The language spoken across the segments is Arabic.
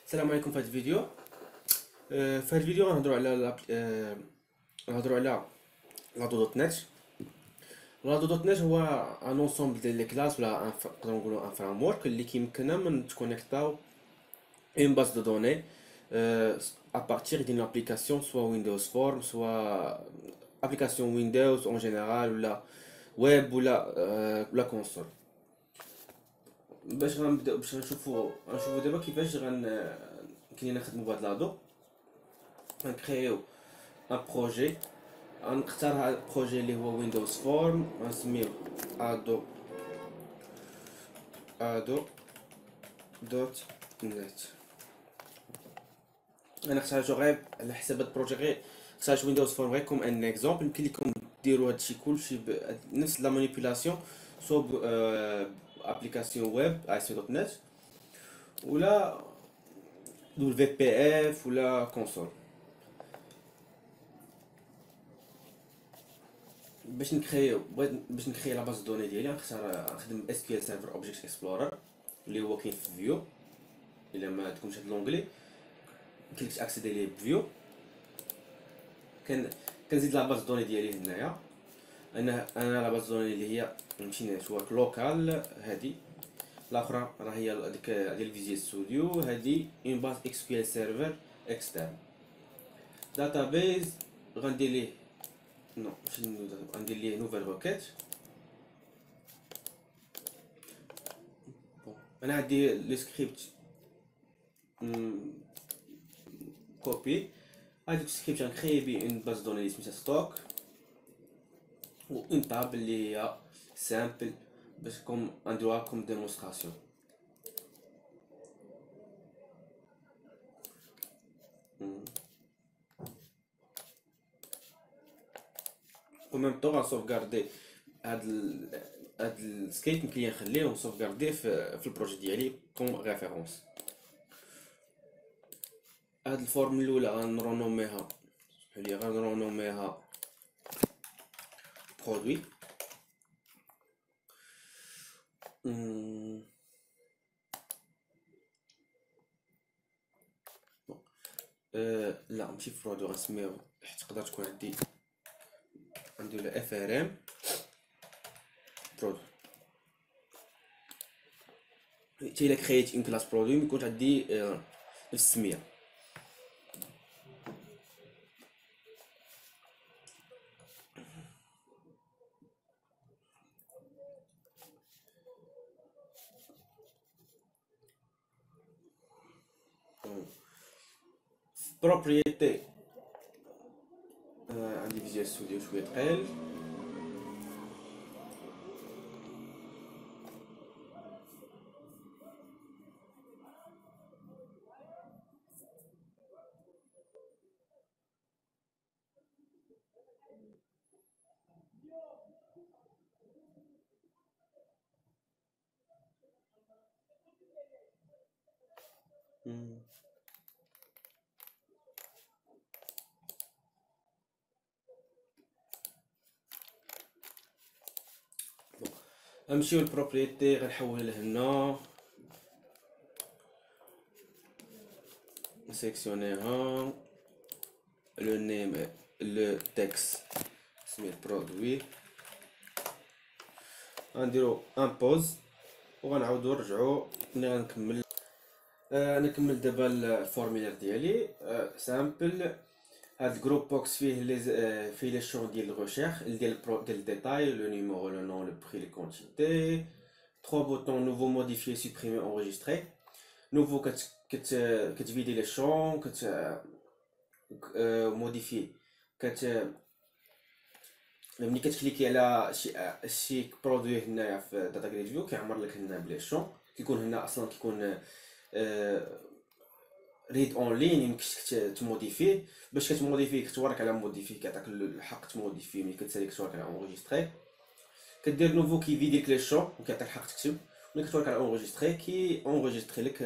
السلام عليكم في هذا الفيديو. في هذا الفيديو غنهضروا على غنهضروا على لادو دوت نت. لادو دوت نت هو ان انسومبل ديال لي كلاس ولا نقدروا نقولوا ان فريم ورك اللي كيمكننا من تكونيكتاو اون باز دو دوني ا بارتير ديال ابليكاسيون سوا ويندوز فورم سوا ابليكاسيون ويندوز اون جينيرال ولا ويب ولا كونسول. باش غنبداو باش نشوفوا دابا كيفاش كاين نخدموا بهاد لادو. غنكريو ان بروجي، غنختار هاد البروجي اللي هو ويندوز فورم، غنسميوه ادو دوت نت. انا اختاريتو غير على حساب هاد البروجي، غير اختاريت ويندوز فورم غير كوم ان اكزومبل. يمكن لكم ديروا هادشي كلشي بنفس لا مانيبيولاسيون سو ابليكاسيون ويب ASP دوت نت ولا دو في بي اف ولا كونسول. باش نكريو لا باز دوني ديالي نخدم اس كيو ال سيرفر اوبجيكت اكسبلورر اللي هو كاين في فيو. الا ما عندكمش هاد لونغلي كليك اكسيدي ليه بفيو. كنزيد لا باز دوني ديالي هنايا. انا لا باز دوني اللي هي نمشي نتورك لوكال، هادي الاخرى راه هي ديك ديال فيزيوال ستوديو. هادي اون باز اكس كيو ال سيرفر اكسترن داتابيز. غندير ليه نو ماشي غندير ليه نوفيل روكيت. انا عندي لي سكريبت كوبي. هاديك السكريبت غنكري بيه اون باز دوني اللي سميتها ستوك و اون تاب اللي هي سامبل باش نديروها كوم ديمونستراسيون. و ميم طون غنسوفغاردي هاد السكريبت يمكن نخليه ونسوفغارديه في البروجي ديالي كوم ريفيرونس. هاد الفورم الاولى غنرونوميها برودوي. لا ماشي برودوي، غنسميوه حيت تقدر تكون عندي ولا اف ار ام برودوي. حتى الا كرييت اون كلاس برودوي ميكونش عندي نفس السميه. بروبريتي عندي فيزيوال ستوديو شويه ثقيل. غنمشيو للبروبريتي، غنحول لهنا نسيكسيونيها لو نيم لو تكست سميت برودوي. غنديرو ان بوز وغنعاودو نرجعو ملي غنكمل. نكمل دابا الفورميلير ديالي. سامبل هاد الجروب بوكس فيه لي شون ديال الريشيرش ديال الديتاي، لو نيميرو لو نون لو بري لي كونتيتي. 3 بوطون نوفو موديفيي سوبريمي انريجستري. نوفو كتفيدي لي شون موديفي ملي كتكليكي على شي برودوي هنايا في داتا جريد فيو كيعمر لك هنا بلي شون كيكون هنا اصلا كيكون ريد اون لين يمكنش تموديفيه. باش كتموديفيه كتورك على موديفيه كيعطيك الحق تموديفيه. ملي كتسالي كتورك على انريجستري كدير نوفو كيفيديك لي شون وكيعطيك الحق تكتب. ملي كتورك على انريجستري كي انريجستري لك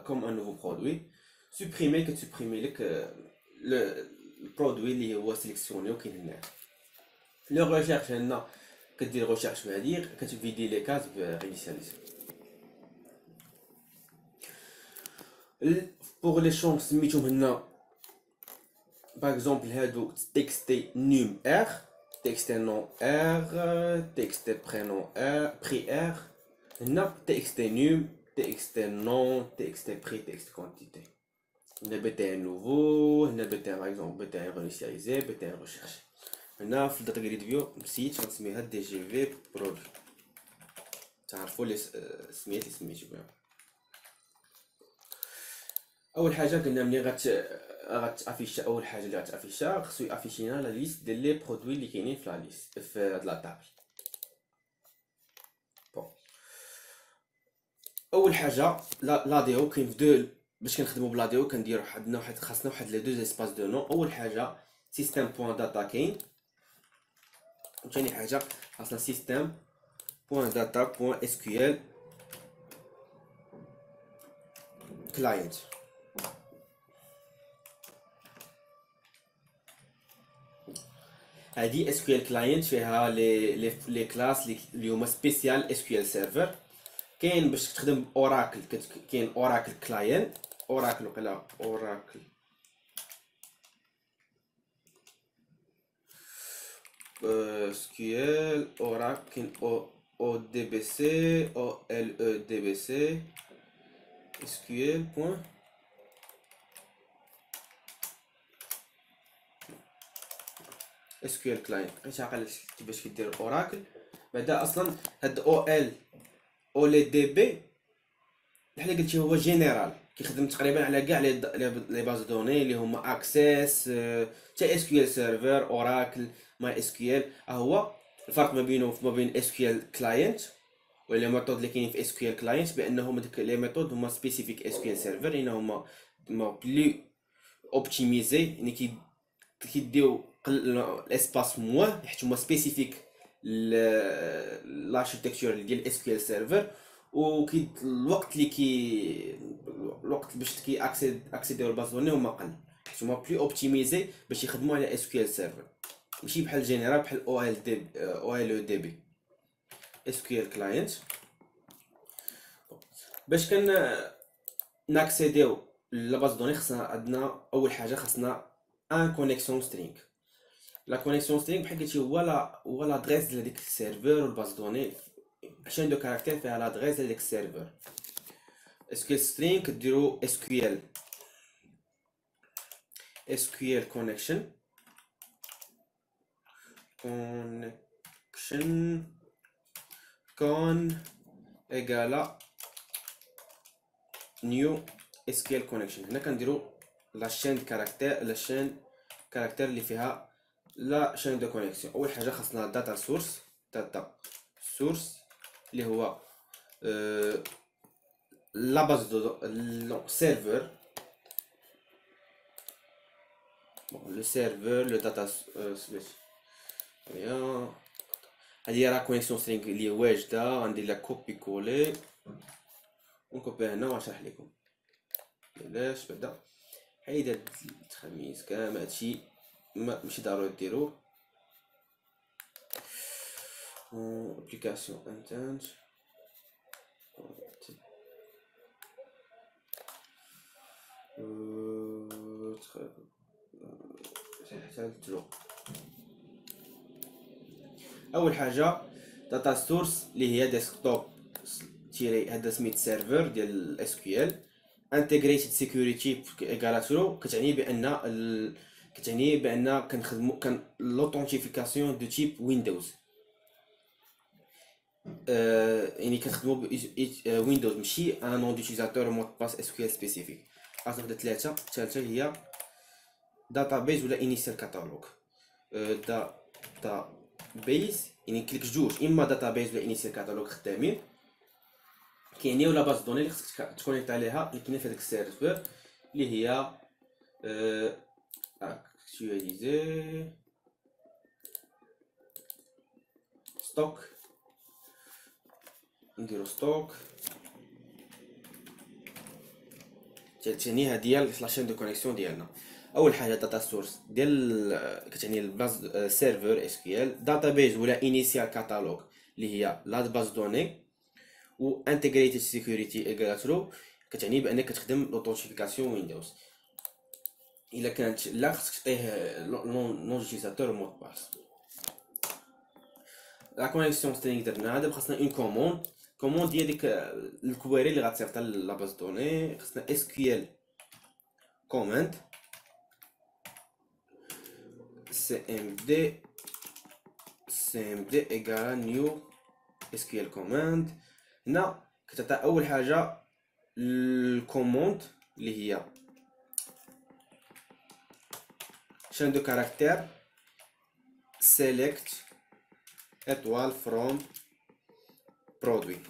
كوم ان نوفو برودوي. سوبريمي كتسوبريمي لك البرودوي اللي هو سيليكسيوني وكاين هنا. لو ريشيرش هنا كدير ريشيرش بهادي كتفيدي لي كاز بانيسياليز. بوغ لي شونغ سميتهم هنا باغ اكزومبل هادو تكستي نوم ار، تكستي نون ار، تكستي برينون ار بري ار. هنا تكستي نوم، تكستي نون، تكستي بري، تكست كونتيتي. هنا بي تي ان نوفو، هنا بي تي ان باغ اكزومبل بي تي ان رينيسياليزي، بي تي ان ريشيرشي. هنا في الداتا جريد فيو نسيت غنسميها دي جي في برودوي، تعرفوا لي سميتي بها. اول حاجه قلنا ملي غتافيشا، اول حاجه اللي غتافيشا خصو يافيشينا لا ليست ديال لي برودوي اللي كاينين في لا ليست في هاد لا طابل. بون اول حاجه لا ديو كاين في دو، باش كنخدموا بلا ديو كنديروا عندنا خاصنا واحد لي دو اسباس دو نو. اول حاجه سيستم بوين داتا كاين، وثاني حاجه خاصنا سيستم بوين داتا بوين اس كيو ال كلاينت. هادي اس كيو ال كلاينت فيها لي كلاس اللي هما سبيسيال اس كيو ال سيرفر. كاين باش تخدم اوراكل كاين اوراكل كلاينت، اوراكل وقيلا اوراكل اس كيو ال اوراكل، كاين او دي بي سي، او ال او دي بي سي، اس كيو ال بوين اس كيو ال كلاينت. بقيت عاقل كيفاش كيدير اوراكل. بعدا اصلا هاد او ال او لي دي بي بحال قلتي هو جينيرال، كيخدم تقريبا على كاع لي باز دوني اللي هما اكسس تا اس كيو ال سيرفر، اوراكل، ماي اس كيو ال. هو الفرق ما بينه وما بين اس كيو ال كلاينت ولا لي ميثود اللي كاينين في اس كيو ال كلاينت، بانهم هذوك لي ميثود هما سبيسيفيك اس كيو ال سيرفر، لان هما بلي اوبتيميزي، يعني كيديو الاسباس مواه حيت هما سبيسيفيك لاركتيكتور ديال اس كيو ال سيرفر. وكي الوقت باش كي اكسيديو الباز دوني هما قل، حيت هما بلي اوبتيميزي باش يخدموا على اس كيو ال سيرفر، ماشي بحال جينيرال بحال او ال دي او ال او دي بي اس كيو ال كلاينت. باش ناكسيديو لاباز دوني خصنا عندنا اول حاجه خصنا ان كونيكسيون سترينغ. لا كونيكسيون سترينغ بحال قلتي هو لادريس ديال ديك السيرفر والباز دوني، شين دو كاركتير فيها لادريس ديال ديك السيرفر. اس كيو ال سترينغ كديرو اس كيو ال كونيكشن كون ايكالا نيو اس كيو ال كونيكشن. هنا كنديرو لا شين كاركتير اللي فيها لا شين دو كونيكسيون. اول حاجه خاصنا داتا سورس اللي هو لا باز دو سيرفر، لو سيرفر لو داتا سورس. هادي راه كونيكسيون سترينغ اللي واجده، غندير لها كوبي كولي ونكوبي هنا ونشرح لكم علاش. بعدا حيد هاد التخميس كامل، هادشي ماشي ضروري ديروه. ابليكاسيون انتنت اول حاجه داتا سورس اللي هي ديسكتوب تيري هذا سميت سيرفر ديال الاس كيو ال. انتجريتد سيكوريتي ايكالاترو كتعني بان كنخدموا لوثنتيفيكاسيون دو تيب ويندوز. يعني كنخدموا ويندوز ماشي ان نون دوتيزاتور مود باس اس كيو ال سبيسيفيك. خاصنا نبدا ثلاثه. الثالثه هي داتابيز ولا انيسيال كاتالوج. داتا بيز يعني كليك جوج، اما داتابيز ولا انيسيال كاتالوج خدامين كيعني ولا باز دوني اللي خصك تكونيكت عليها اللي كاينه في هذاك السيرفر اللي هي اكتواليزي ستوك. نديرو ستوك تعني هادي هي لاشين دو كونيكسيون ديالنا. اول حاجه داتا سورس ديال كتعني الباز سيرفر اس كيو ال، داتابيز ولا انيسيال كاتالوج اللي هي لا باز دوني، و انتجريتد سيكوريتي ايكالاترو كتعني بانك كتخدم لوثنتيفيكاسيون ويندوز. الا كانت لا خصك تعطيه نون جيتيزاتور مود باس. لا كونيكسيون سترينغ درنا دابا خاصنا اون كوموند هي ديك الكويري اللي غتصيفط لا باز دوني. خاصنا اس كيو ال كوماند cmd ايكال نيو اس كيو ال كوماند. هنا كتعطي اول حاجه الكوموند اللي هي chaîne de caractère select étoile from produit.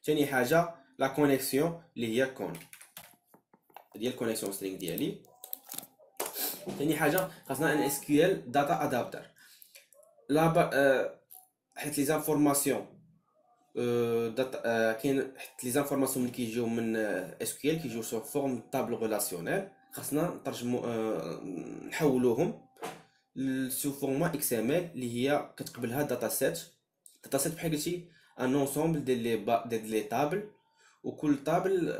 ثاني حاجه لا كونيكسيون اللي هي كون ديال الكونيكسيون سترينغ ديالي. ثاني حاجه خاصنا ان اس كيو ال داتا ادابتر حيت لي زانفورماسيون كاين حيت لي زانفورماسيون اللي كيجيو من اس كيو ال كيجيو سو فورم طابل ريلاسيونيل. خاصنا نترجمو نحولوهم سو فورما اكس ام ال اللي هي كتقبلها داتا سيت بحال قلتي ان انصومبل ديال لي طابل، وكل طابل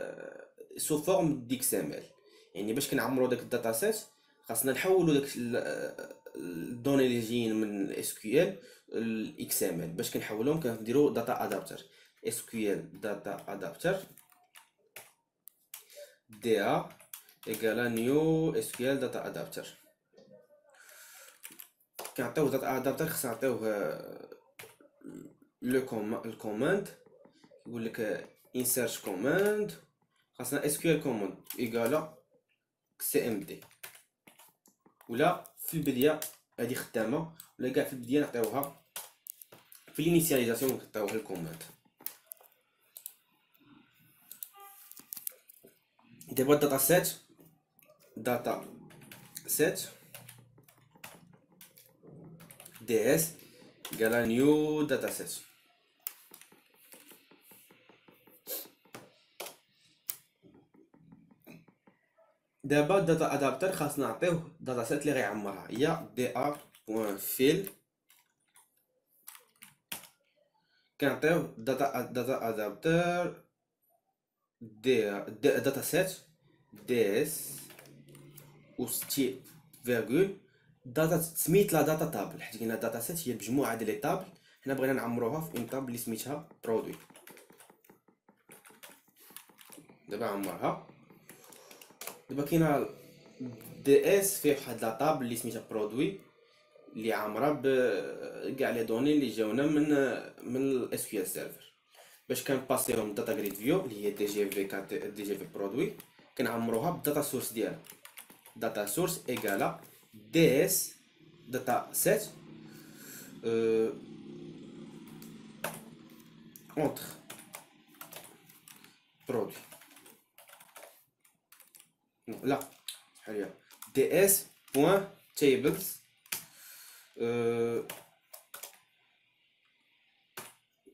سو فورم ديكس ام ال. يعني باش كنعمرو داك الداتا سيت خاصنا نحولو داك الدوني اللي جايين من اس كيو ال الاكس ام ال. باش كنحولهم كنديرو داتا ادابتر اس كيو ال داتا ادابتر دي ا ايكالا نيو اس كيو ال داتا ادابتر. كنعطيوه داتا ادابتر خصنا نعطيوه الكوماند يقول لك insert command. خاصنا SQL command ايكالا cmd، ولا في البداية هذه خدامة، ولا كاع في البداية نعطيوها في الانيسياليزاسيون نعطيوها الكوماند. دابا داتا سيت دي اس ايكالا نيو داتا سيت. دابا الداتا ادابتر خاصنا نعطيوه داتا سيت اللي غيعمرها هي دي ار بوان فيل. كنعطيوه داتا ادابتر داتا سيت دي اس و ستيل فيرغول داتا سميت لا داتا تابل، حيت كاينه داتا سيت هي مجموعه ديال لي طابل. حنا بغينا نعمروها في اون طابل اللي سميتها برودوي. دابا عمرها. دابا كاينه دي اس فيه واحد لا طابل اللي سميتها برودوي اللي عامره بكاع لي دوني اللي جاونا من الاس كيو ال سيرفر. باش كنباسيهم داتا جريد فيو اللي هي دي جي في برودوي كنعمروها بالداتا سورس ديالها. داتا سورس ايكالا دي اس داتا سيت اونتر برودوي. لا بحال دي اس بوان تيبلز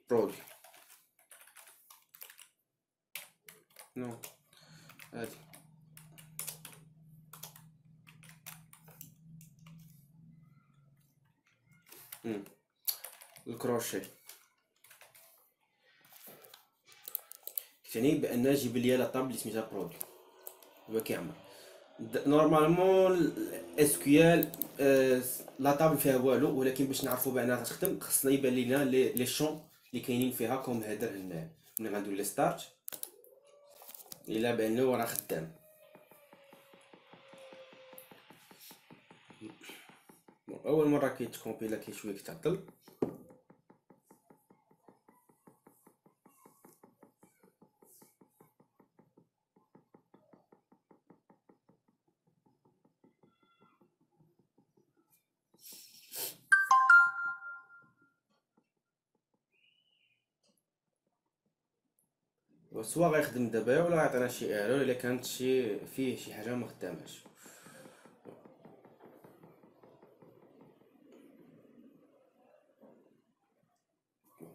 برودوي. نو هادي الكروشي يعني بان جيب ليا لا طابل اللي سميتها برودوي. هو كيعمر نورمالمون اس كيو ال لا طابل فيها والو، ولكن باش نعرفوا بانها غتخدم خصنا يبان لينا لي شون اللي كاينين فيها كوم هادر هنا. ملي غنديرو لي ستارت الا بانه راه خدام. اول مره كيتكومبيلا كاين شويه كيتعطل. سوا غيخدم دابا ولا يعطينا شي ايرور الا كانت فيه شي حاجه ما خداماش.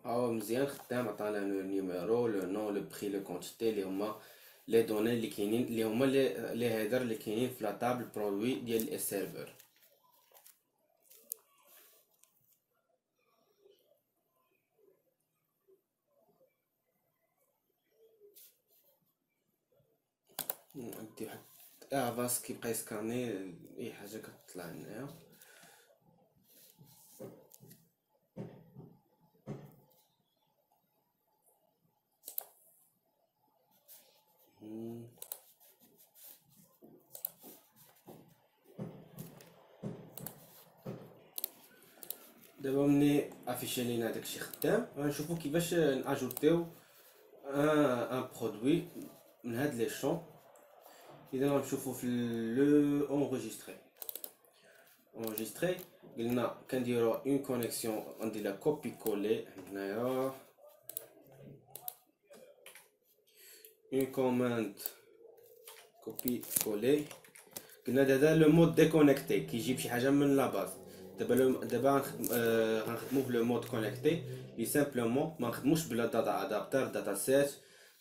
مزيان خدام، عطانا لو نيميرو لو نون لو بري لو كونتيتي اللي هما لي دوني اللي كاينين اللي هما لي هيدر اللي كاينين في لا طابل برودوي ديال السيرفر. ندي واحد افاس كيبقى يسكاني اي حاجه كتطلع هنايا. دابا ملي افيشي لينا داكشي خدام غنشوفو كيفاش ناجوتيو ان برودوي من هاد لي شون. اذا غنشوفو في لو اونجستري قلنا كنديرو اون كونيكسيون غندير لا كوبي كولي هنايا اون كوماند كوبي كولي. قلنا هذا لو مود ديكونيكتي كيجيب شي حاجه من لا باز. دابا غنخدمو في لو مود كونيكتي لي سامبلومون ما نخدموش بلا داتا ادابتر داتا سيت.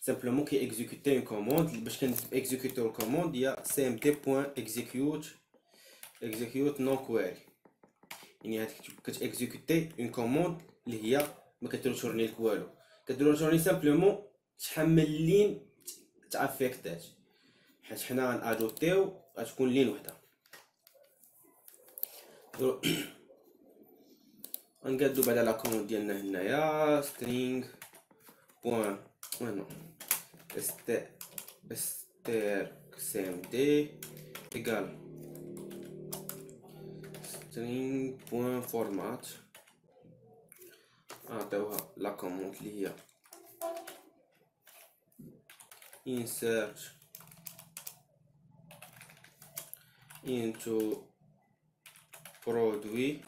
سامبلومون كي اكزيكوتي اون كوموند باش كنكزيكوتيو الكوموند هي cmd.execute non query. يعني هاد كتاكزيكوتي اون كوموند اللي هي ما كترجورني لك والو، كترجورني سامبلومون شحال من لين تافيكتات، حيت حنا غنادوتيو غتكون لين وحده. غنقادو بعدا لا كوموند ديالنا هنايا string بوان نو strcmd égal string بوان فورمات. نعطيوها لا كوموند اللي هي insert into produit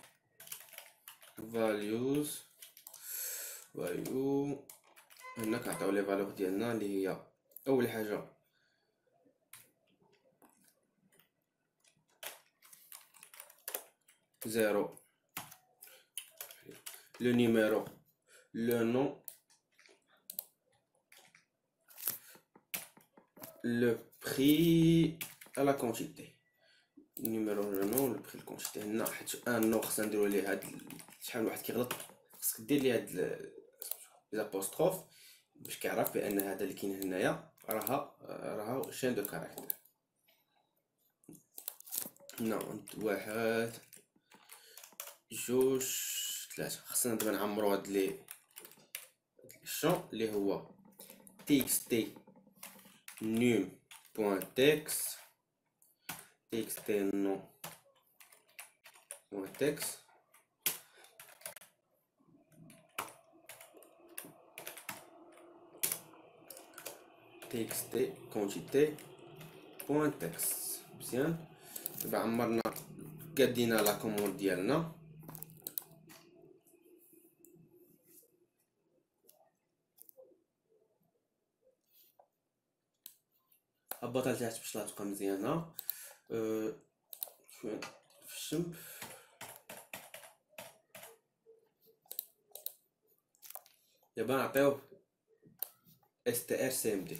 values value. هنا كنعطيو لي فالور ديالنا اللي هي اول حاجه زيرو لو نيميرو لو نون لو بري à la quantité. numéro le nom le prix الكونتيتي. هنا حيت ان نو خصنا نديرو ليه هاد شحال واحد كيغلط خصك دير ليه هاد لابوستروف باش كيعرف بان هذا اللي كاين هنايا راها شين دو كاركتر. هنا واحد جوج ثلاثة. خصنا دابا نعمرو هاد لي الشون اللي هو txt num point text txt nom point text txt quantité point text. مزيان. دابا عمرنا قادينا لا كوموند ديالنا. هبطها لتحت باش لا تبقى مزيانه. شويه في الشمب. دابا نعطيوه strcmd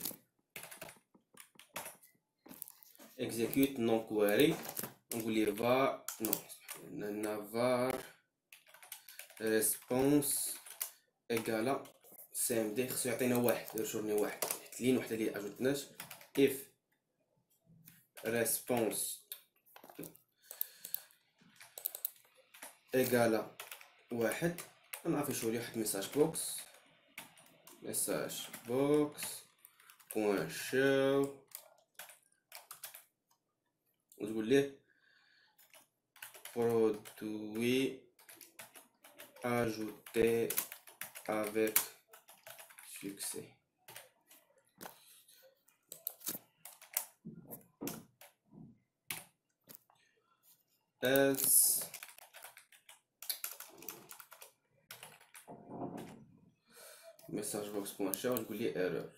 execute non query. نقول ليه var var response égale cmd. خصو يعطينا واحد يرجورني واحد حيت لين وحده اللي اجوتناش. if response égale واحد غنافيشو ليه واحد ميساج بوكس بوان show وتقول ليه produit ajouté avec succès. else message box.show وتقول لي error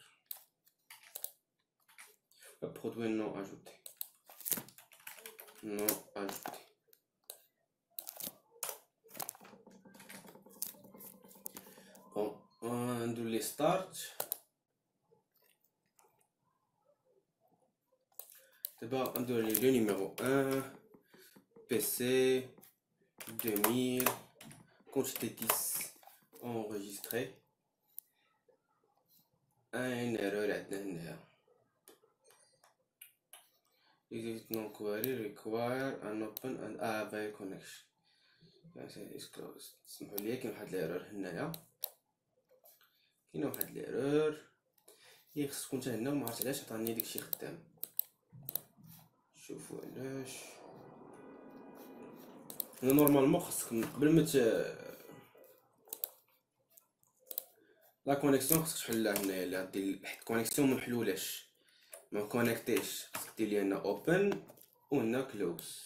produit non ajouté. Bon, ندير لي start. دابا ندير لي لو نيميرو 1 PC 2000 quantité 10 enregistré. ان erreur عندنا هنايا exit non query require an open and avail connection. is closed. اسمحوا لي كاين واحد الايرور هنايا، كاين واحد الايرور اللي خص تكون هنا وما عرفت علاش عطاني داكشي خدام. شوفوا علاش هنا نورمالمون خصك قبل ما لا كونيكسيون خصك تحلها هنايا. الا دير حيت كونيكسيون محلولاش ما كونيكتيش، خصك دير لي هنا اوبن وهنا كلوز،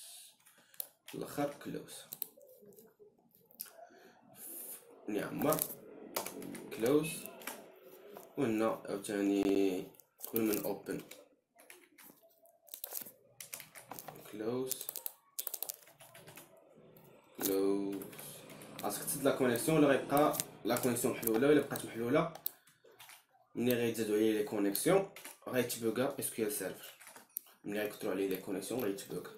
في الاخر كلوز نعمر كلوز وهنا عاوتاني قبل من اوبن كلوز كلوز. خاصك تسد لا كونيكسيون ولا غيبقى لا كونيكسيون محلوله، ولا بقات محلوله ملي غيتزادو عليه لي كونيكسيون غيتبوغا اس كيو ال سيرفر. ملي غيكثروا عليه لي كونيكسيون غيتبوغا.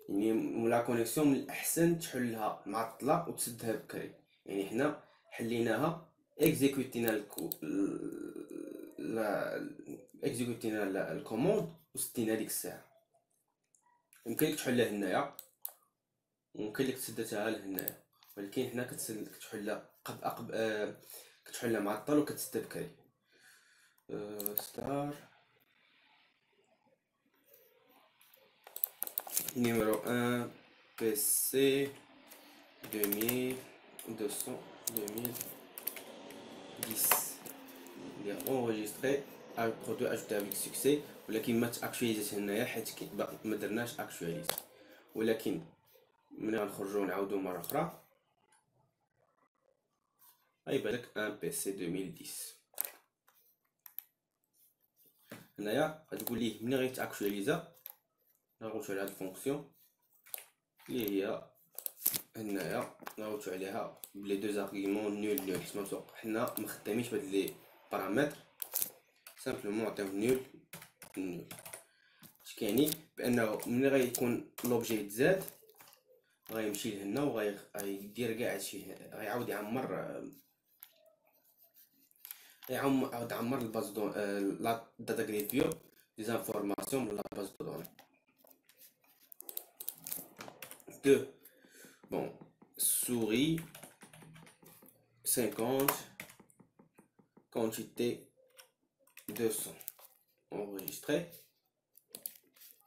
يعني لا كونيكسيون من الاحسن تحلها معطله وتسدها بكري. يعني حنا حليناها اكزيكوتينا اكزيكوتينا الكوموند وسدينا ديك الساعه. يمكن لك تحلها هنايا وممكن لك تسدتها لهنايا، ولكن حنا كتحلها كتحلها معطل وكتسد بكري. ستار numéro 1 PC 2200 2010 اللي enregistré produit ajouté avec succès، ولكن ما تاكtualiزيش هنايا حيت ما درناش اكtualize. ولكن ملي غنخرجو نعاودو مره اخرى غيبان لك ان PC 2010. هنايا غتقول ليه ملي غيتاكtualiزا نغوتو على هاد الفونكسيون اللي هي هنايا، نغوتو عليها بلي دو زارغيمون نول نول. تما مسوق حنا مخدامينش بهاد لي بارامتر، سامبلومون عطيو نول نول. اش كيعني بانه ملي غيكون لوبجي يتزاد غيمشي لهنا وغيدير كاع هادشي، غيعاود يعمر الباز دون لا داتا جريد فيو دي زانفورماسيون من لا باز دو دوني. Deux. Bon, souris 50, quantité 200. Enregistré.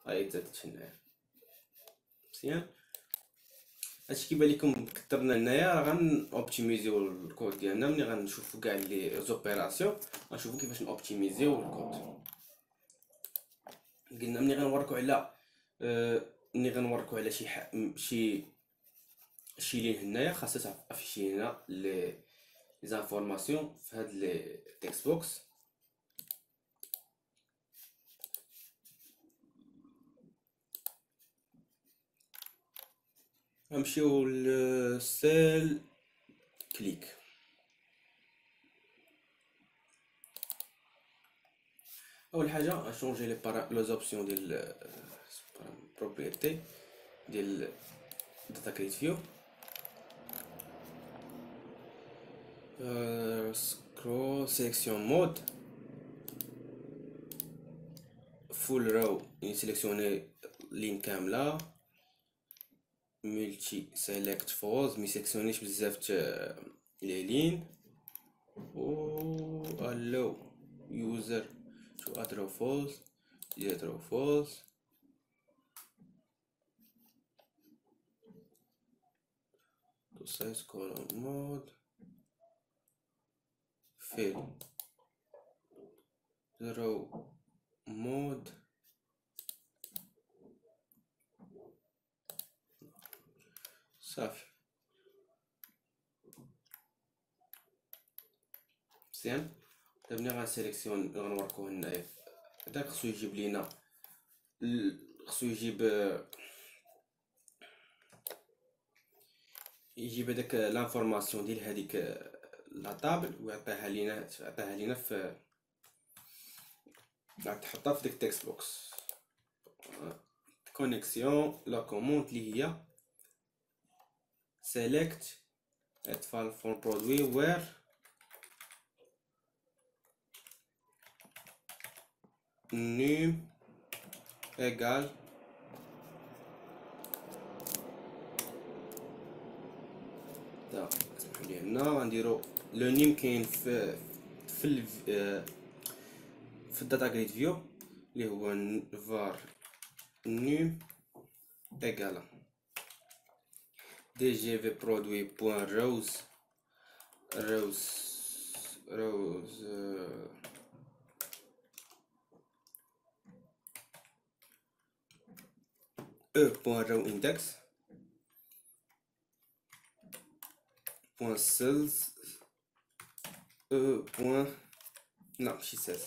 غيتزاد هنايا مزيان. هادشي كيبان لكم كثرنا هنايا، راه غنوبتيميزيو الكود ديالنا. ملي غنشوفو كاع لي زوبيراسيون غنشوفو كيفاش نوبتيميزيو الكود. قلنا ملي غنوركو على شي لين هنايا خاصها افيشي هنا لي زانفورماسيون في هاد لي تكست بوكس. غنمشيو لسيل كليك. اول حاجه غنشونجي لي زوبسيون ديال بروبريتي ديال داتا كريت فيو. سكرول سيليكسيون مود فول رو نسيليكسيوني لين كامله. ملتي سيليكت فولز ميسيليكسيونيش بزاف لي لين. و allow user to add row false delete row false. to size column mode fill the row mode صافي مزيان. دابا ملي غنسيليكسيون غنوركو هنايا هداك خصو يجيب لينا يجيب هذاك لانفورماسيون ديال هذيك لا طابل ويعطيها لينا في تحطها في ديك التكست بوكس. كونيكسيون لا كوموند اللي هي select at file from produit where num ايكال دا اسمحوا لي هنا غنديرو لو نيم كاين في الداتا جريد فيو اللي هو var نيم ايكال dgv produit point rows e point row index point cells e point لا ماشي cells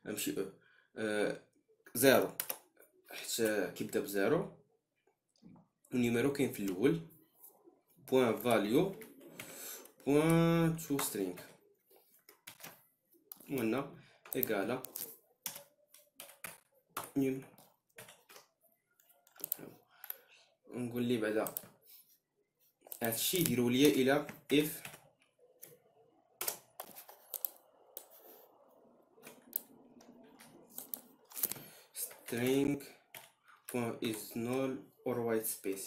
ماشي زيرو حتى كيبدا بزيرو النيميرو كاين في الاول بوان فاليو بوان تو سترينغ وهنا ايكالا نيم نقول لي بعدا هادشي يديروا ليا الى اف string point is null or white space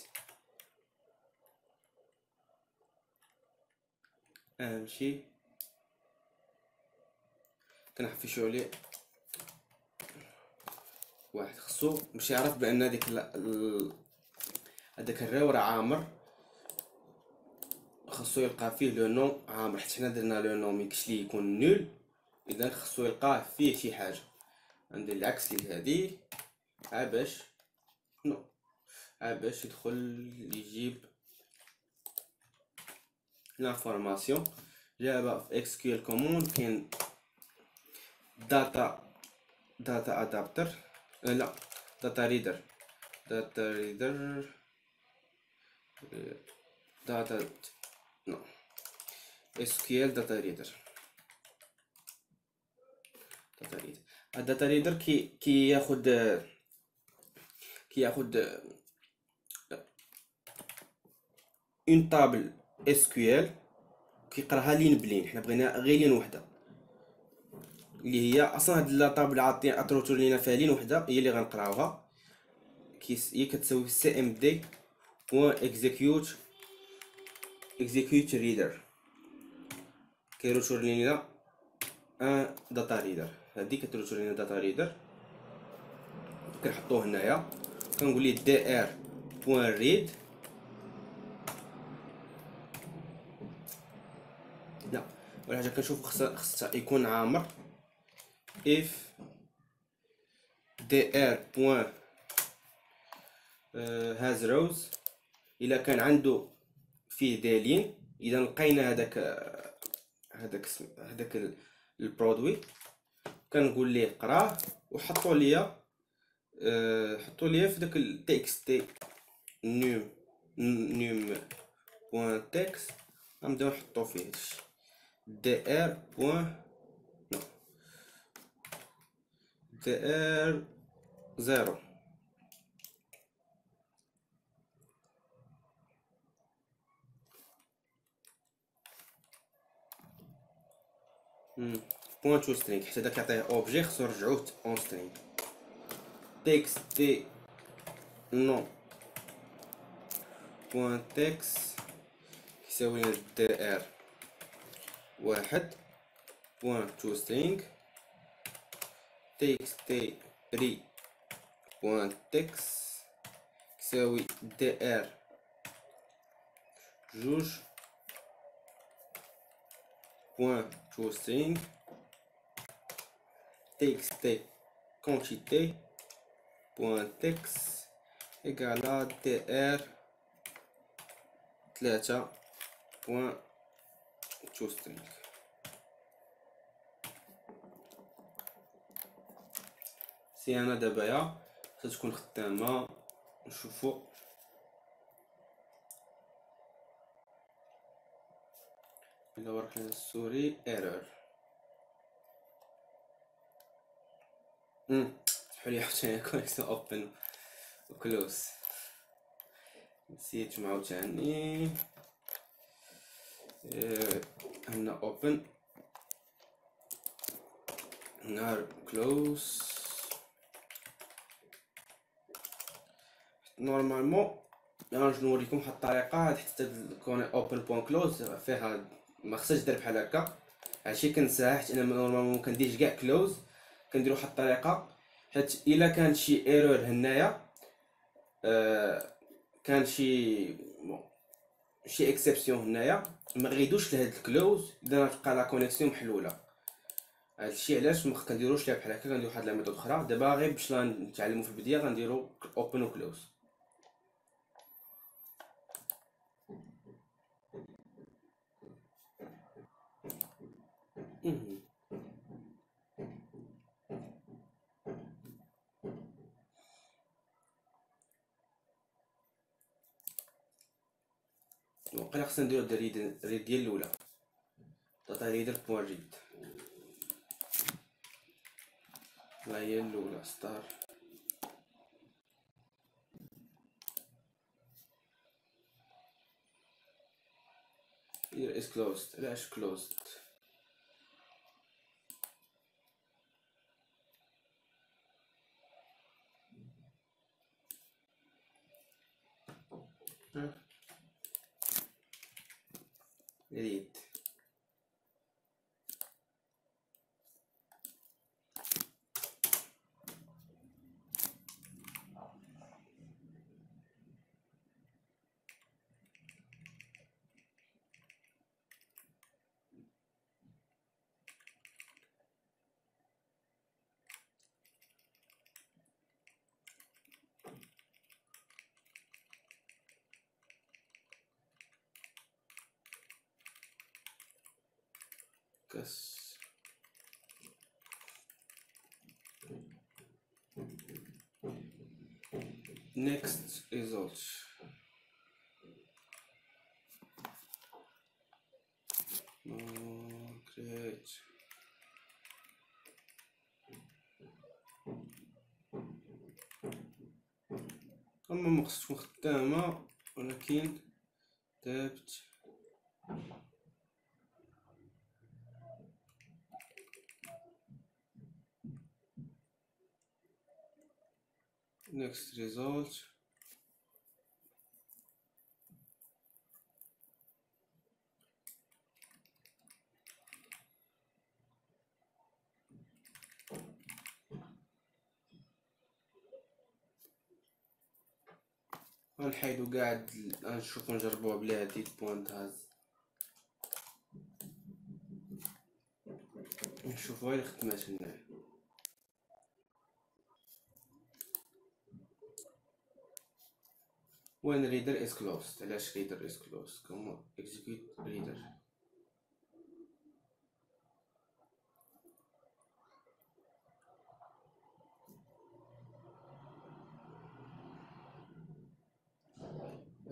اهم شي كنحفشو عليه واحد خصو باش يعرف بان هذاك الريو راه عامر خصو يلقى فيه لو نون عامر حيت حنا درنا لو نون ميكش ليه يكون نول اذا خصو يلقاه فيه شي حاجه ندير العكس ديال هادي باش باش يدخل يجيب لانفورماسيون جابها في SQL كوموند كاين داتا ادابتر لا داتا ريدر داتا نو SQL داتا ريدر الداتا ريدر كي ياخد اون طابل SQL كيقراها لين بلين حنا بغينا غير لين وحده اللي هي اصلا هاد لا طابل عطروتو لينا فيها لين وحده هي اللي غنقراوها هي كتساوي cmd بوان execute reader كيروتور لينا ان داتا ريدر هادي كتروتور لينا داتا ريدر كنحطوه هنايا كنقول ليه dr بوان ريد لا ولا حاجه كنشوف خصها يكون عامر if dr بوان has rows الا كان عنده فيه دالين اذا لقينا هذاك البرودوي كنقول ليه قراه وحطوا ليا في داك التكست نيم بوان تكست غنبداو نحطو فيه هادشي dr بوان نو dr زيرو بوان تو سترينغ حتى داك يعطيه اوبجي خصو نرجعوه اون سترينغ تكست دي نو بوان تكست يساوي لنا dr واحد بوان تو سترينغ تكست دي ري بوان تكست يساوي dr جوج بوان تو سترينغ تكست quantité بوان تكست إيكالا dr تلاتة بوان تو سترينغ سيانة دابايا ستكون خدامة نشوفو إلا ورحنا للسوري ايرور سمحولي عاوتاني كونيكسيون اوبن وكلوز نسيت عاوتاني هنا اوبن هنا كلوز نورمالمون غنجي نوريكم واحد الطريقه حتى تكون اوبن بوين كلوز فيها ما خصهاش دير بحال هكا. هادشي كنساها حيت انا نورمالمون كنديرش كاع كلوز، كندير واحد الطريقه حيت الا كان شي ايرور هنايا كان شي اكسبسيون هنايا ما غيدوش لهاد الكلوز اذا تبقى لا كونيكسيون محلوله. هادشي علاش ما كنديروش ليها بحال هكا، كنديرو واحد لا ميثود اخرى. دابا غير باش نتعلمو في البدايه غنديرو اوبن و كلوز. وقيلا خصنا نديرو الريد ديال الاولى داتا ريدر بوان ريد، ها هي الاولى ستار is closed. علاش closed؟ read كاس next result create اما مخصوص تكون خدامه ولكن دابت next result غنحيدو قاعد غنشوفو نجربوها بلا هادي بوينت هاز نشوفو غير خدمات هنايا. when reader is closed. علاش reader is closed؟ كما execute reader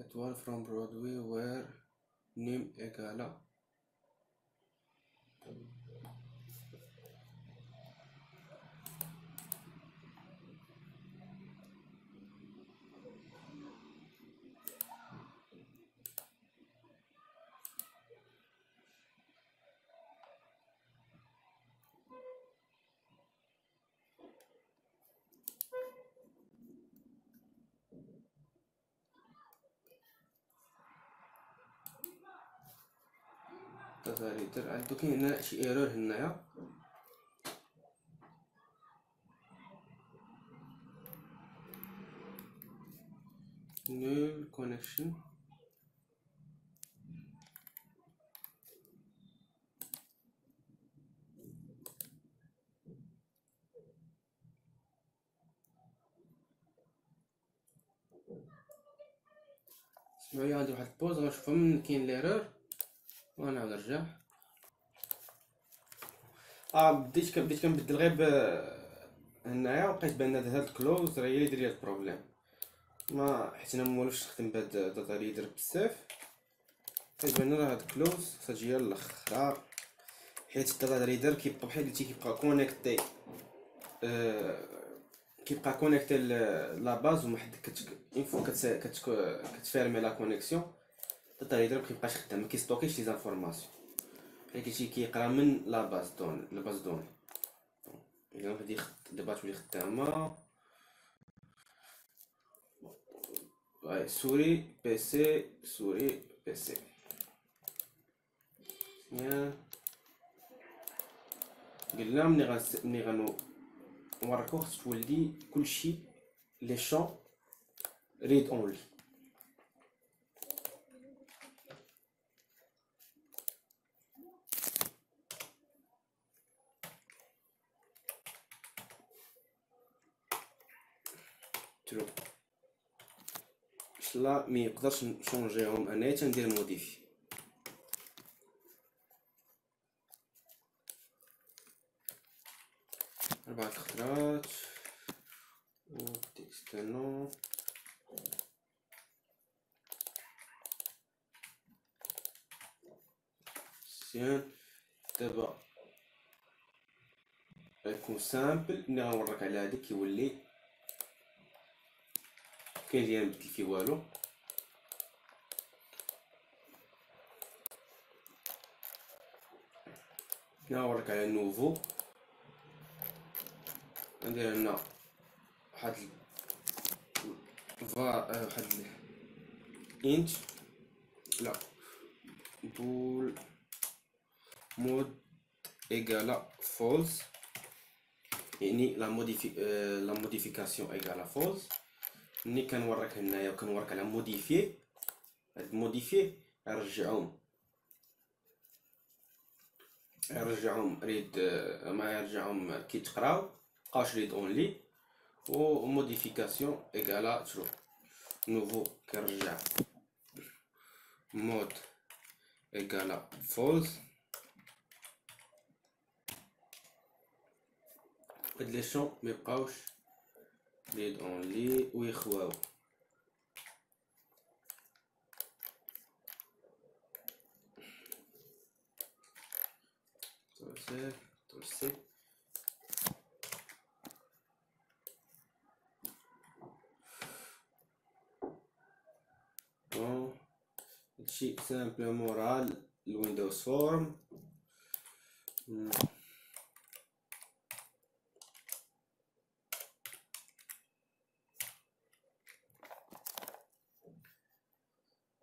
at one from Broadway where name إيكالا data reader. عندو كاين هنا شي ايرور هنايا null connection اسمعوا لي غندير واحد البوز غنشوفو من كاين ليرور ونعاود نرجع. بديت كنبدل غير هنايا وبقيت بان هاد الكلوز راه هي اللي داير لي البروبليم، ما حيت انا مولفش نخدم بهاد داتا ريدر بزاف. كتبان راه هاد كلوز خصها تجي الاخر حيت الداتا ريدر كيبقى بحال قلتي كيبقى كونيكتي لا باز وما حد اون فوا كتفيرمي لا كونيكسيون الداتا ريدر مكيبقاش خدام، مكيستوكيش لي زانفورماسيون بحال قلتي كيقرا من لا باز دوني. اذا غادي دابا تولي خدامه souris PC souris PC. قلنا ملي غنوريكو خص تولي كلشي لي شون ريد اونلي. ترو لا مي يقدرش نشونجيهم انايا تندير موديفي. أربعة خطرات و تكست نو مزيان. دابا غيكون سامبل. ملي غنوريك على هادي كيولي كاين اللي نبدل فيه والو. نوريك على نوفو. ندير هنا واحد واحد انت لا بول مود ايغالا فولس، يعني لا موديفيكاسيون ايغالا فولس. ملي كنوريك هنايا وكنوريك على موديفي، هاد موديفي غنرجعهم ريد ما يرجعهم كي تقراو مبقاوش ريد اونلي. و موديفيكاسيون ايغالا ترو. نوفو كنرجع مود ايغالا فولس. هاد لي شون ميبقاوش ريد اونلي ويخواو. ترسي بون. هادشي سامبلومون راه الويندوز فورم.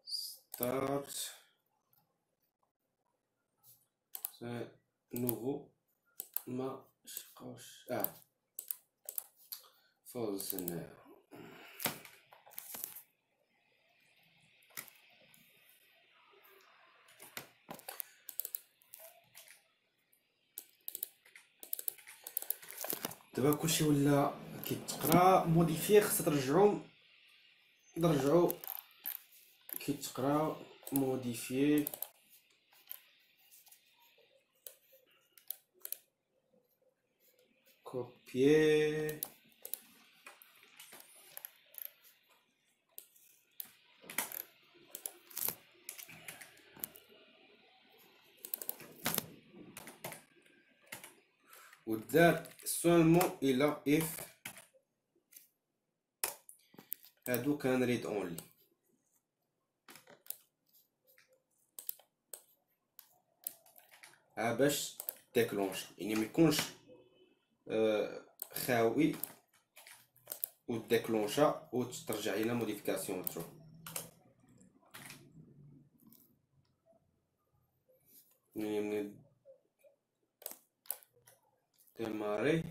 ستارت نوفو ما شقاوش فولس هنايا. دابا كلشي ولا كيتقرا موديفي. خصها ترجعو كيتقرا موديفي. كوبيي ودار سولمون الى اف هادو كان ريد اونلي. باش ديكلونش يعني ميكونش خاوي وديكلونشا وترجع لينا موديفيكاسيون ترو. من ديماري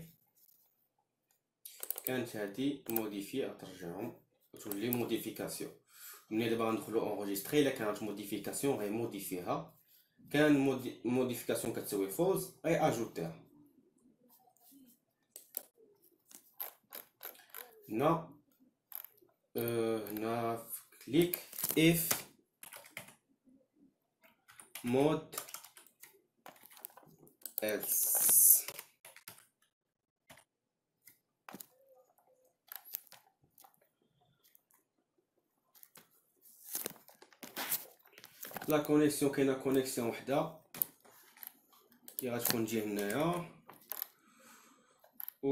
كانت هادي موديفي غترجعهم وتولي موديفيكاسيون. ملي دابا غندخلو انغيستري الا كانت موديفيكاسيون غيموديفيها، كان موديفيكاسيون كتساوي فولس غي اجوتيها. هنا كليك اف مود else. لا كونيكسيون كاينه كونيكسيون وحده اللي غتكون تجي هنايا، و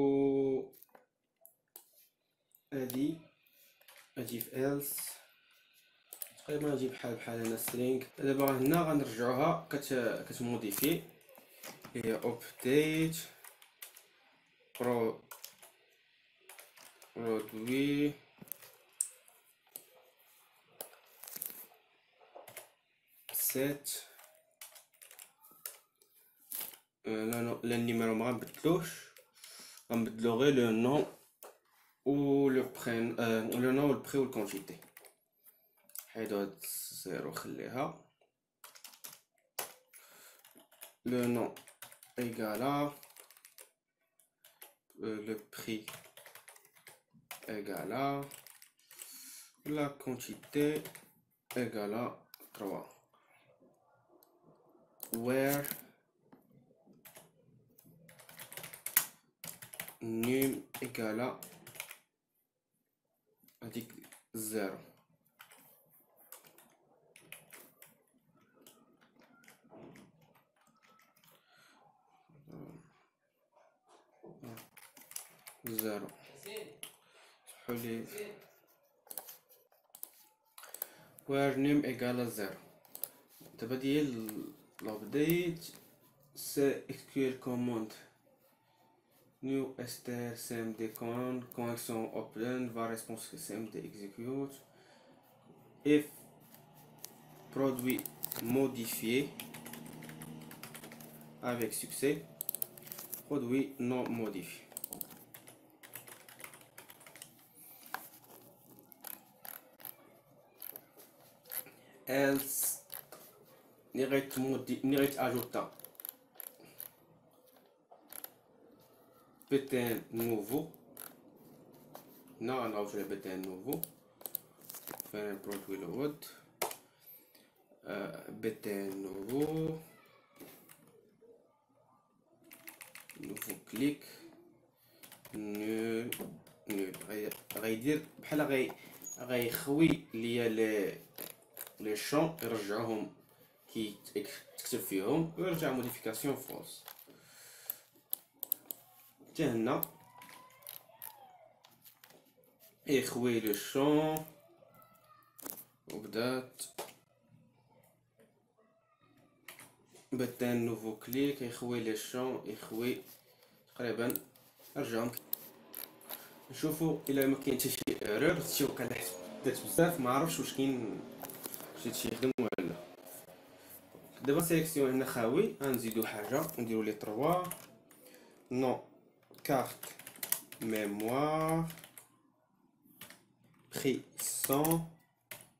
هادي اجي في else تقريبا نجي بحال هنا string. دابا هنا غنرجعوها كتموديفي هي update produit 7 le numéro ما غنبدلوش غنبدلو غير لو نون و لو برين لو نون و البري و الكونتيتي حيدو هاد الزيرو خليها لو نون ايغالا le prix égale à la quantité égale à 3 where num égale à هذيك 0 0 حولي where num égale à 0 دابا ديال لو بديت سي SQL command new str cmd connection open va response cmd execute if produit modifié avec succès produit non modifié else نغيت ajouter button nouveau non le button nouveau faire un produit load button nouveau clic nul غيدير بحال غيخوي ليا لي شون يرجعوهم كي تكتب فيهم ويرجع موديفيكاسيون فولس حتى هنا يخوي لو شون وبدات بتان نوفو كليك يخوي لي شون يخوي تقريبا رجعهم نشوفوا الا ما كاين حتى شي ايرور هادشي وقع بدات بزاف ما عرفتش واش كاين هادشي يخدم ولا دابا سيليكسيون هنا خاوي غنزيدو حاجه نديرو لي 3 نو كارت mémoire prix 100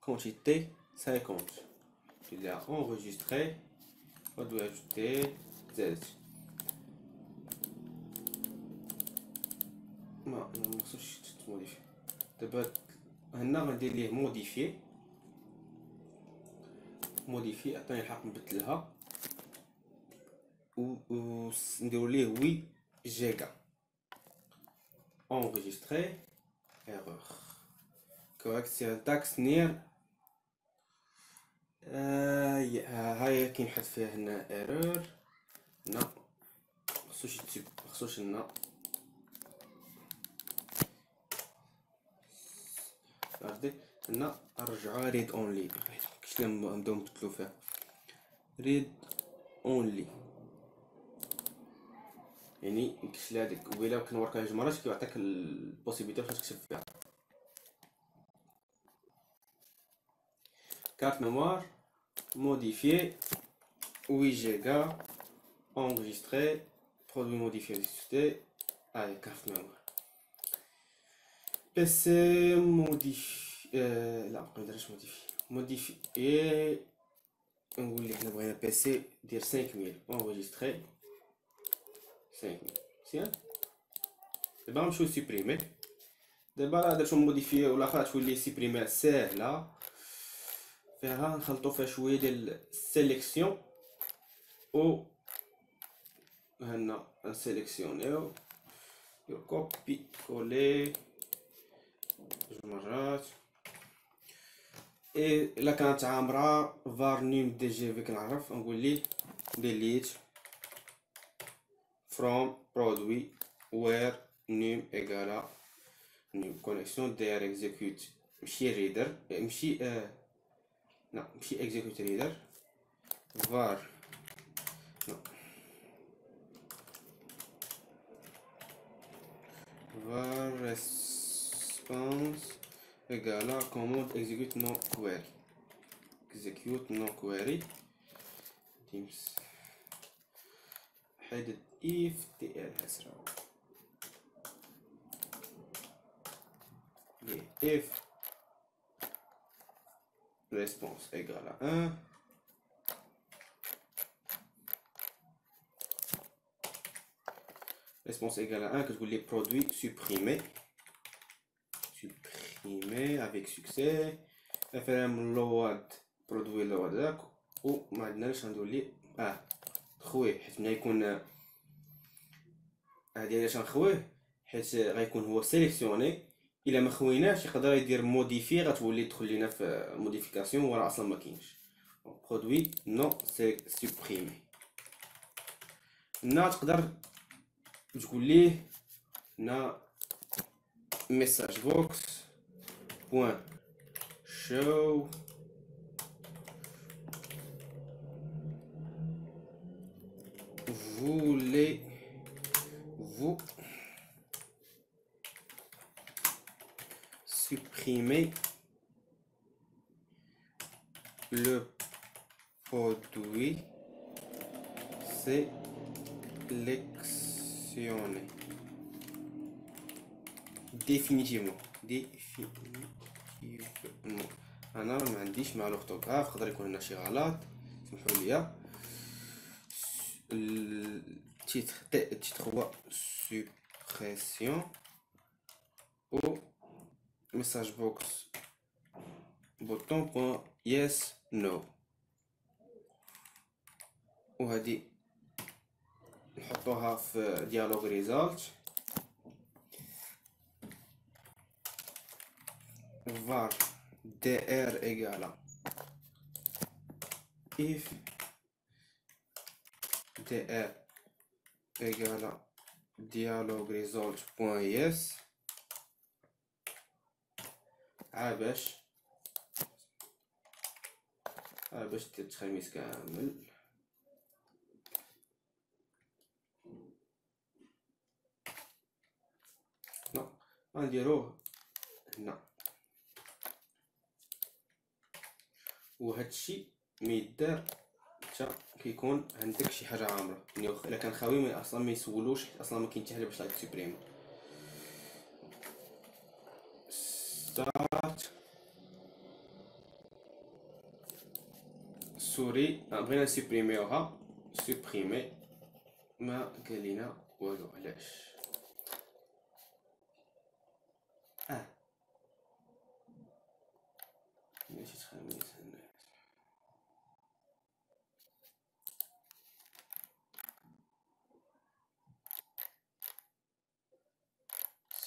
quantité 50 il a enregistré on doit ajouter Z ما مخصوش تموديفي دابا هنا غندير ليه موديفي عطاني الحق نبدلها و نديرو ليه 8 جيجا enregistré erreur correct syntaxe near هاي كاين حد فيها هنا error هنا مخصوش هنا عرفتي هنا نرجعوها ريد اونلي كاش نبداو نبدلو فيها ريد اونلي يعني كاش هذيك ويلا كنوركها جوج مرات كيعطيك البوسيبيتي باش تكتب فيها كارت ميموار موديفيي 8 جيجا enregistré produit modifié exécuté carte mémoire PC modifié لا ما نقدرش موديفيي نقول لي حنا بغينا PC دير 5000 enregistré 5000 مزيان دابا نمشيو سيبريمي دابا راه درتو موديفيي ولا خا تولي سيبريمي ساهله فيها نخلطو فيها شويه ديال السيليكسيون و هنا نسيليكسيونيو كوبي كولي جوج مرات الا كانت عامره var num dgv كنعرف نقول ليه delete from produit where num égale num connexion dr execute ماشي reader ماشي ماشي execute reader var var response égale commande execute non query تيمز حدد if tl هسراو if response égale à 1 response égale à 1 que je voulais produit supprimé avec succès فهم لواد برودوي لواد داك وما عندناش غندير ليه خويه حيت ملي يكون هادي علاش غنخويه حيت غيكون هو سيليكسيوني الا ما خويناش يقدر يدير موديفي غتولي تدخل لينا في موديفيكاسيون وراه اصلا ما كاينش برودوي نو سي سوبريمي هنا تقدر تقول ليه هنا message box point show voulez-vous supprimer le produit sélectionné définitivement انا ما عنديش مع الاورتوغراف يقدر يكون هنا شي غلط سمحوا لي التيتر هو suppression و message box bouton point yes no وهذه نحطوها في dialog result var dr égale if dr égale dialog result point yes باش تتخميس كامل غنديروه هنا وهادشي ميدار حتى كيكون عندك شي حاجه عامره يعني الا كان خاوي ما اصلا ما يسولوش حيت اصلا ما كاين حتى حاجه باش لا تسوبريم ستارت سوري بغينا نسوبريميوها سوبريمي ما قال لينا والو علاش ماشي تخميس هنا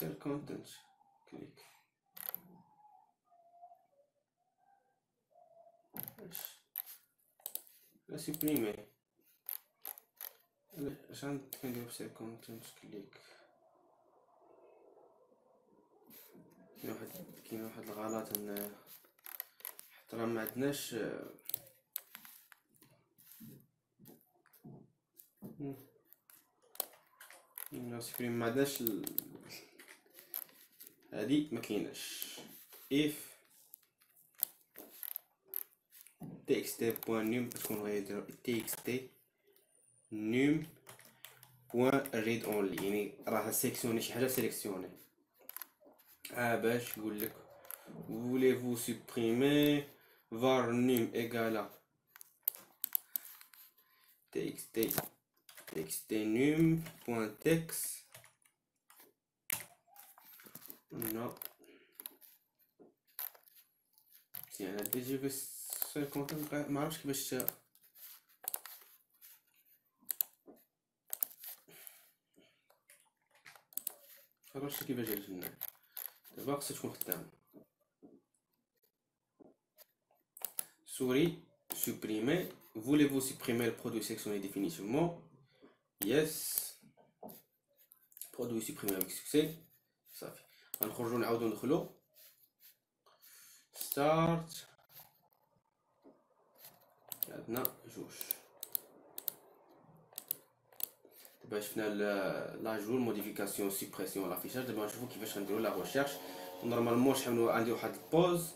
سيل كونتنت كليك لا سوبريمي عشان كندير سيل كونتنت كليك كاين واحد الغلط هنايا حيت راه ما عندناش سوبريم ما عندناش هادي ما كايناش if txt.num تكون غيدير txt num point read only يعني راه سيليكسيوني شي حاجه سيليكسيوني باش يقول لك voulez-vous supprimer var num égale txt num point text non مزيان هادي تجي في السيل كونتنت ما عرفتش كيفاش عرفتش كيفاش جات لنا دابا خصها تكون خدامه souris supprimer voulez-vous supprimer le produit sélectionné définitivement yes produit supprimé avec succès صافي غنخرجوا نعاودوا ندخلوا start عندنا جوج دابا شفنا لاجو الموديفيكاسيون سوبريسيون لافيشاج دابا نشوفوا كيفاش غنديروا لا ريشيرش نورمالمون شحال غنديروا واحد البوز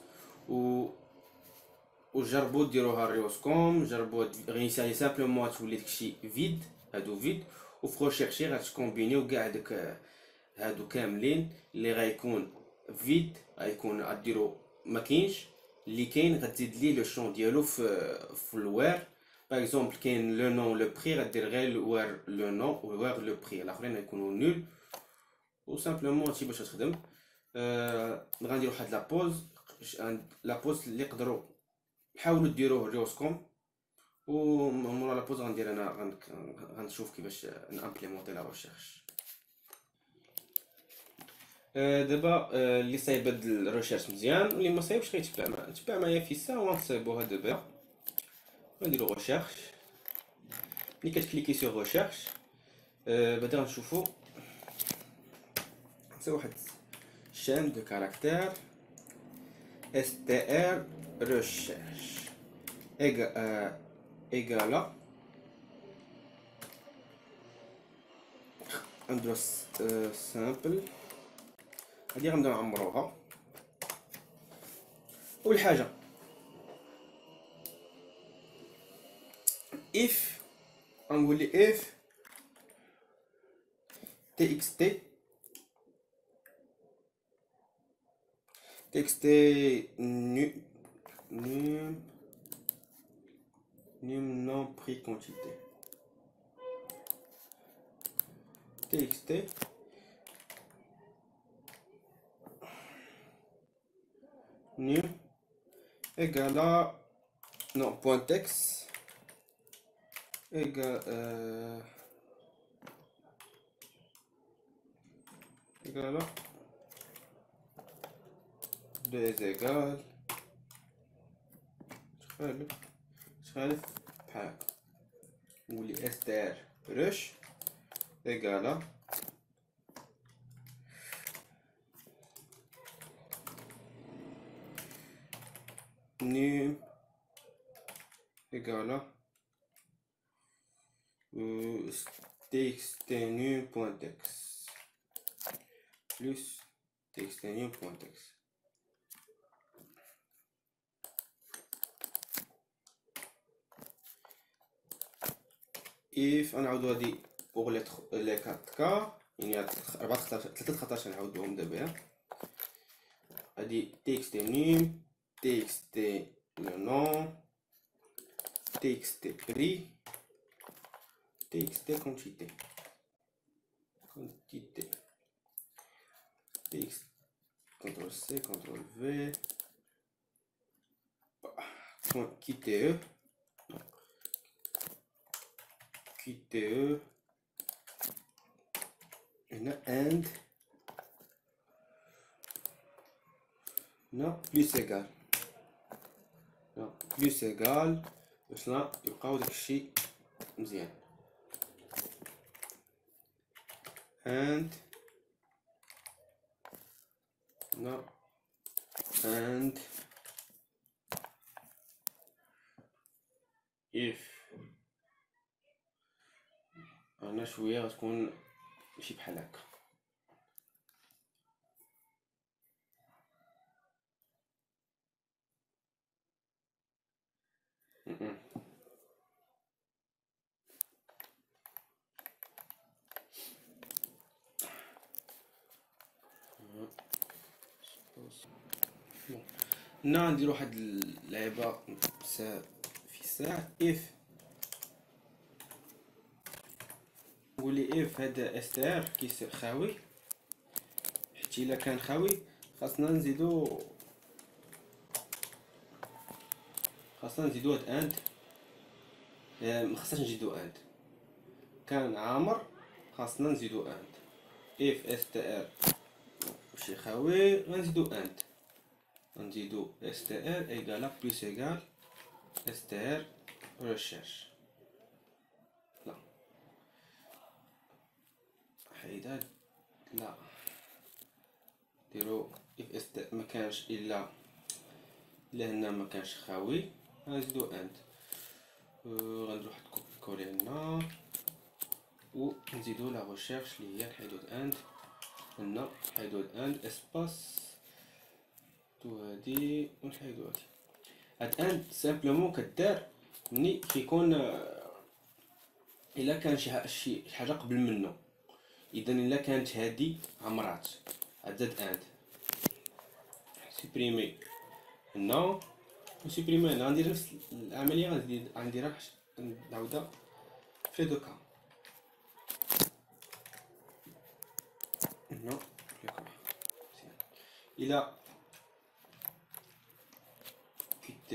وجربوا ديروها ريوسكوم، جربوا غينسالي سامبلومون تولي داكشي فيد، هادو فيد، وفي ريشيرشي غتكومبينيو كاع داك هادو كاملين اللي غيكون فيد، غيكون غديرو مكاينش، اللي كاين غتزيد ليه لو شون ديالو في الوير. باغ اكزومبل كاين لو نون لو بري، غدير غير الوير لو نون ووير لو بري، الاخرين غيكونوا نول. و سامبلومون هادشي باش تخدم. غندير واحد لابوز اللي يقدروا حاولوا ديروه ريوسكوم، و مورا لابوز غندير انا غنشوف كيفاش نامبليمونتي لا ريشيرش. دابا اللي صايب هاد الريشيرش مزيان واللي ما صايبش تبع معايا في الساعه وغنصايبوها دابا. غنديرو ريشيرش، ملي كتكليكي سور ريشيرش بعدا غنشوفو سي واحد شان دو كاركتير str recherche égale نديرو سامبل. هادي غنبداو نعمروها. اول حاجه if غنقول لي if txt num non pris quantité txt num égale non point text égale deux égale تخالف بحال هكا. نولي str rush égale num égale txt num point text plus txt num point text. if غنعاودو هادي بوغ لي 4 كا، يعني 4 خطرات 3 خطرات غنعاودوهم دابا. هادي txt num txt le nom txt prix txt quantité txt CTRL C CTRL V QTE هنا and non plus égal باش لا يبقاو داكشي مزيان. and non and if انا شويه غتكون ماشي بحال هكا. هنا ندير واحد اللعبه في الساعه if نقولي if هذا str كيصير خاوي، حيت الا كان خاوي خاصنا نزيدو هاد اند، مخصناش نزيدو اند، كان عامر خاصنا نزيدو اند. if str ماشي خاوي غنزيدو اند، غنزيدو str égale plus égal str recherche. لا حيدها لا ديرو if str مكانش الا هنا مكانش خاوي غنزيدو اند. غنديرو واحد كوبي كولي هنا و نزيدو لا ريشيرش اللي هي نحيدو اند هنا، نحيدو اند اسباس تو هادي ونحيدو هادي. هاد ان سامبلومون كدار ملي كيكون الا كان شي حاجه قبل منه. اذا الا كانت هادي عمرات زاد اند سوبريمي هنا وسوبريمي هنا. غندير نفس العمليه، غنديرها نعاودها في دو كا هنا الى كيت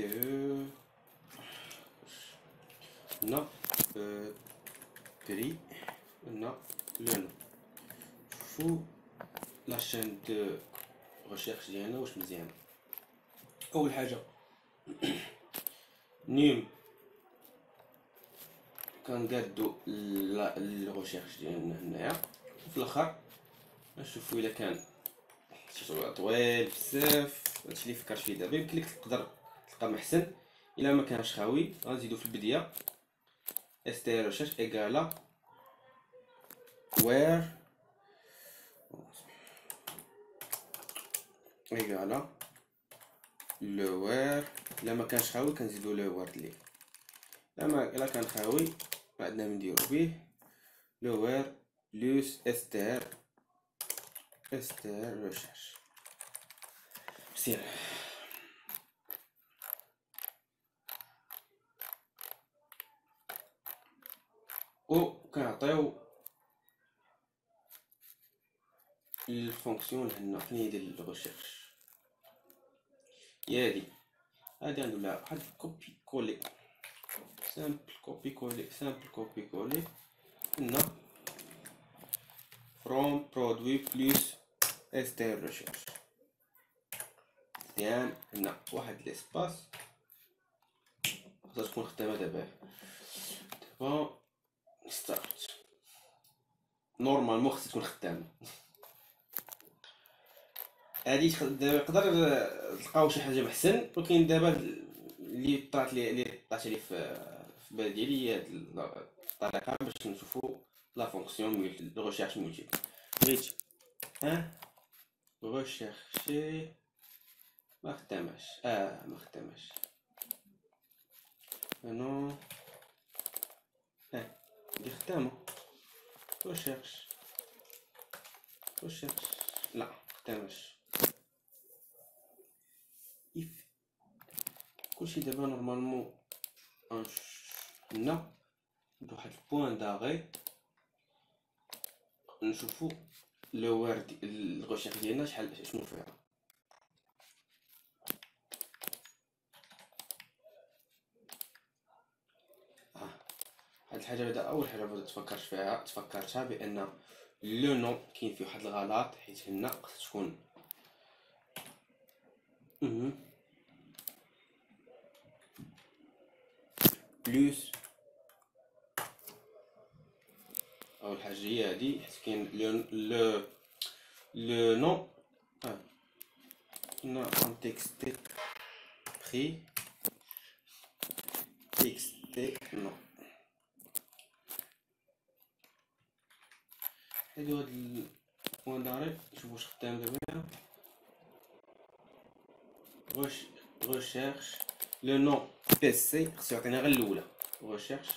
هنا بري هنا لون. شوفو لاشين دو ريشيرش ديالنا واش مزيانه. اول حاجه نيم كنقادو الريشيرش ديالنا هنايا، وفي الاخر نشوفو الا كان شي صوره طويل بزاف هادشي اللي فكرت فيه دابا. يمكن لك تقدر تلقى محسن. الا ما كانش خاوي غنزيدو في البدايه استي ريشيرش ايكالا وير ايكالا لو وير. الا ما كانش خاوي كنزيدو لو وير ليه. الا كان خاوي ما عندنا من نديرو به لو وير بلوس استر ريشيرش. مزيان. و كنعطيو الفونكسيون هنا فين هي ديال الريشيرش. هي هادي ندير لها واحد كوبي كولي سامبل كوبي كولي هنا فروم برودوي بلس استير ريشيرش. مزيان. هنا واحد ليسباس خاصها تكون خدامه دابا ستارت. نورمالمون خاصها تكون خدامه. هادي دابا يقدر تلقاو شي حاجه محسن، ولكن دابا اللي طلعت لي في بالي ديالي هي هاد الطريقه باش نشوفو لا فونكسيون دو ريشيرش مولتيبل. بغيت ريشيرشي ما خداماش. ما خداماش نو دي خدامه. ريشيرش لا خداماش. if كلشي دابا نورمالمون هنا بواحد البوان داغي نشوفو لو وير الريشيرش ديالنا شنو فيها. هاد الحاجه بعدا اول حاجه بغيت تفكرتها بان لو نو كاين فيه واحد الغلط، حيت هنا خصها تكون بلوس. اول حاجه هي هادي، حيت كاين لو نو هنا ان تكستي بري تكستي نو. هادو هاد البوان داري نشوف واش خدام دابا. ريشيرش لو نو بي سي خصو يعطينا غير الاولى. ريشيرش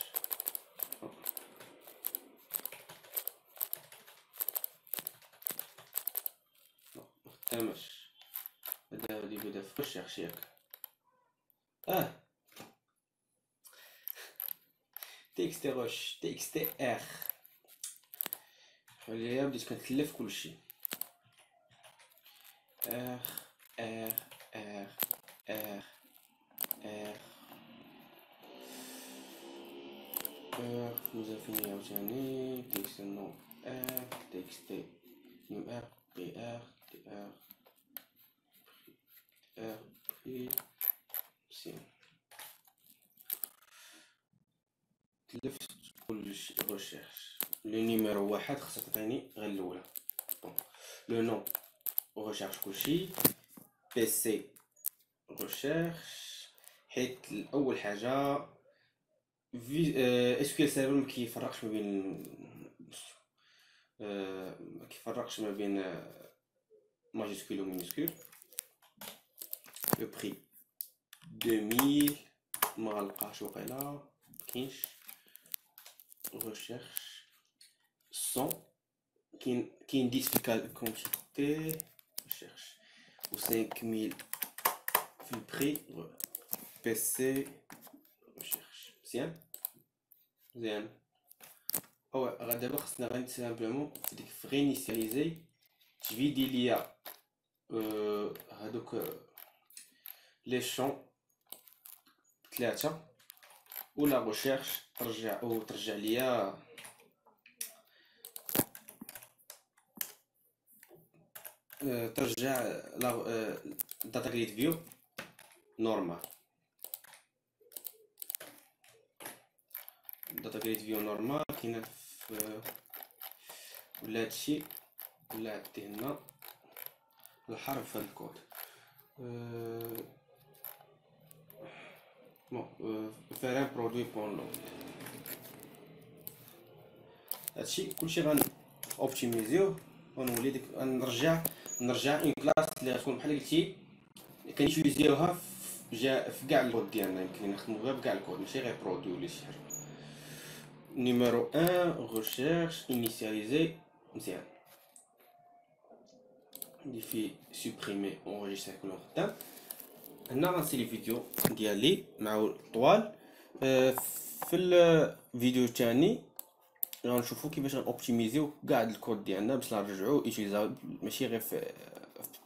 مخدامش. هذا غادي يبدا في ريشيرش ياك. تكستي ار. خليها بديت كنتلف كلشي. ار ار ار ار ار مزافين عاوتاني تكست نو ار تكستي نيم ار بي ار تي ار ار بي مزيان. تلفت كلشي. ريشيرش لو نيميرو واحد خاصها تعطيني غير الاولى. لو نو ريشيرش كلشي. بي سي ريشيرش حيت اول حاجه اس كيو سيرفر ما كيفرقش ما بين ماجيسكول و مينيسكول. لو بري 2000 مغلقاش وقيلا مكاينش. recherche 100 كاين 10 في الكونتيتي recherche و 5000 في البري بي سي recherche. مزيان غا دابا خصنا غير سامبلومون في ديك في غينيسياليزي تفيدي ليا هادوك لي شون 3 ولا غوشيرش ترجع ليا ترجع لا داتا جريد فيو نورمال. داتا جريد فيو نورمال كاينه في ولا هادشي ولا عندي هنا الحرف في الكود faire un produit pour l'eau. هادشي كلشي اوبتيميزيوه ونولي ديك نرجع اون كلاس اللي غتكون بحال قلتي كنيوتيليزيوها في كاع الكود ديالنا. يمكن نخدمو غير بكاع الكود ماشي غير برودوي ولا شي حاجه. نيميرو 1 recherche initialiser مزيان ديفي سوبريمي اونجيستري كلهم خدام. هنا غنسي الفيديو ديالي مع طوال. في الفيديو الثاني غنشوفو كيفاش غنوبتيميزيو كاع الكود ديالنا باش نرجعو يوتيليزابل ماشي غير في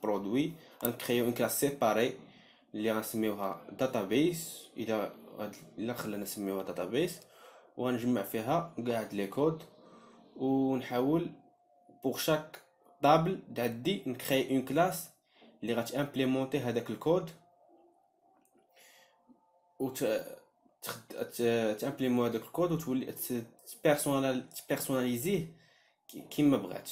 برودوي. غنكريو اون كلاس سيباري اللي غنسميوها داتابيس الا خلانا نسميوها داتابيس وغنجمع فيها كاع هاد لي كود ونحاول بوغ شاك طابل عندي نكري اون كلاس اللي غتامبليمونتي هذاك الكود و تامبليمون هذاك الكود وتولي تبيرسوناليزيه كيما بغات.